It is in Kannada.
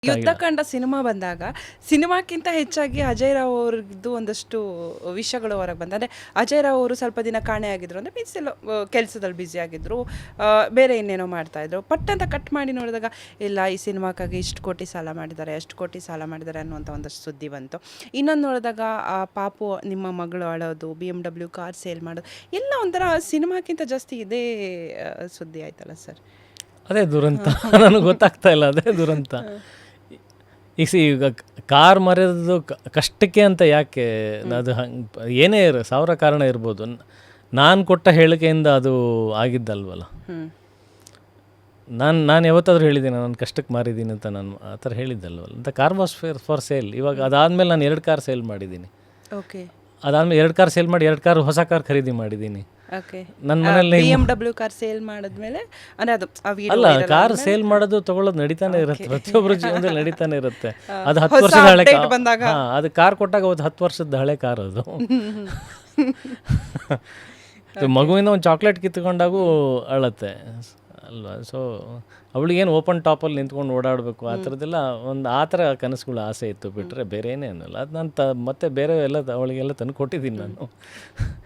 ಯುದ್ಧಕಾಂಡ ಸಿನಿಮಾ ಬಂದಾಗ ಸಿನಿಮಾಕ್ಕಿಂತ ಹೆಚ್ಚಾಗಿ ಅಜಯ್ ರಾವ್ ಅವ್ರದ್ದು ಒಂದಷ್ಟು ವಿಷಯಗಳು ಹೊರಗೆ ಬಂದ. ಅಂದರೆ ಅಜಯ್ ರಾವ್ ಅವರು ಸ್ವಲ್ಪ ದಿನ ಕಾಣೆ ಆಗಿದ್ರು, ಅಂದರೆ ಮೀನ್ಸ್ ಎಲ್ಲ ಕೆಲಸದಲ್ಲಿ ಬ್ಯುಸಿ ಆಗಿದ್ರು, ಬೇರೆ ಇನ್ನೇನೋ ಮಾಡ್ತಾಯಿದ್ರು. ಪಟ್ಟಂತ ಕಟ್ ಮಾಡಿ ನೋಡಿದಾಗ ಇಲ್ಲ ಈ ಸಿನಿಮಾಕ್ಕಾಗಿ ಇಷ್ಟು ಕೋಟಿ ಸಾಲ ಮಾಡಿದ್ದಾರೆ, ಅಷ್ಟು ಕೋಟಿ ಸಾಲ ಮಾಡಿದ್ದಾರೆ ಅನ್ನುವಂಥ ಒಂದಷ್ಟು ಸುದ್ದಿ ಬಂತು. ಇನ್ನೊಂದು ನೋಡಿದಾಗ ಆ ಪಾಪು ನಿಮ್ಮ ಮಗಳು ಅಳೋದು, BMW ಕಾರ್ ಸೇಲ್ ಮಾಡೋದು ಎಲ್ಲ ಒಂಥರ ಸಿನಿಮಾಕ್ಕಿಂತ ಜಾಸ್ತಿ ಇದೇ ಸುದ್ದಿ ಆಯ್ತಲ್ಲ ಸರ್. ಅದೇ ದುರಂತ. ನನಗೆ ಗೊತ್ತಾಗ್ತಾ ಇಲ್ಲ, ಅದೇ ದುರಂತ. ಈಗ ಕಾರ್ ಮರೆಯೋದು ಕಷ್ಟಕ್ಕೆ ಅಂತ ಯಾಕೆ? ಅದು ಹಂಗೆ ಏನೇ ಸಾವಿರ ಕಾರಣ ಇರ್ಬೋದು. ನಾನು ಕೊಟ್ಟ ಹೇಳಿಕೆಯಿಂದ ಅದು ಆಗಿದ್ದಲ್ವಲ್ಲ. ನಾನು ಯಾವತ್ತಾದ್ರೂ ಹೇಳಿದ್ದೀನಿ ನಾನು ಕಷ್ಟಕ್ಕೆ ಮಾರಿದ್ದೀನಿ ಅಂತ? ನಾನು ಆ ಥರ ಹೇಳಿದ್ದಲ್ವಲ್ಲ ಅಂತ. Car was for sale. ಇವಾಗ ಅದಾದಮೇಲೆ ನಾನು 2 ಕಾರ್ ಸೇಲ್ ಮಾಡಿದ್ದೀನಿ. ಓಕೆ. ಅದಾದಮೇಲೆ 2 ಕಾರ್ ಸೇಲ್ ಮಾಡಿ 2 ಕಾರ್ ಹೊಸ ಕಾರ್ ಖರೀದಿ ಮಾಡಿದ್ದೀನಿ. ಓಕೆ. ನನ್ನ ಮನೇಲಿ BMW ಕಾರ್ ಸೇಲ್ ಮಾಡಿದ್ಮೇಲೆ ಅಂದರೆ ಅದು ಅಲ್ಲ, ಕಾರ್ ಸೇಲ್ ಮಾಡೋದು ತಗೊಳ್ಳೋದು ನಡೀತಾನೆ ಇರುತ್ತೆ, ಪ್ರತಿಯೊಬ್ಬರ ಜೀವನದಲ್ಲಿ ನಡೀತಾನೆ ಇರುತ್ತೆ. ಅದು 10 ವರ್ಷದ ಹಳೆ ಬಂದಾಗ ಅದು ಕಾರ್ ಕೊಟ್ಟಾಗ ಅವತ್ತು 10 ವರ್ಷದ ಹಳೆ ಕಾರ್ ಅದು. ಮಗುವಿಂದ ಒಂದು ಚಾಕ್ಲೇಟ್ ಕಿತ್ಕೊಂಡಾಗೂ ಅಳತ್ತೆ ಅಲ್ವಾ? ಸೊ ಅವಳಿಗೇನು ಓಪನ್ ಟಾಪಲ್ಲಿ ನಿಂತ್ಕೊಂಡು ಓಡಾಡಬೇಕು ಆ ಥರದ್ದೆಲ್ಲ ಒಂದು ಆ ಥರ ಕನಸುಗಳು ಆಸೆ ಇತ್ತು, ಬಿಟ್ಟರೆ ಬೇರೆ ಏನೇ ಅನ್ನಲ್ಲ. ಅದು ನಾನು ಮತ್ತೆ ಬೇರೆ ಎಲ್ಲ ಅವಳಿಗೆಲ್ಲ ತಂದು ಕೊಟ್ಟಿದ್ದೀನಿ ನಾನು.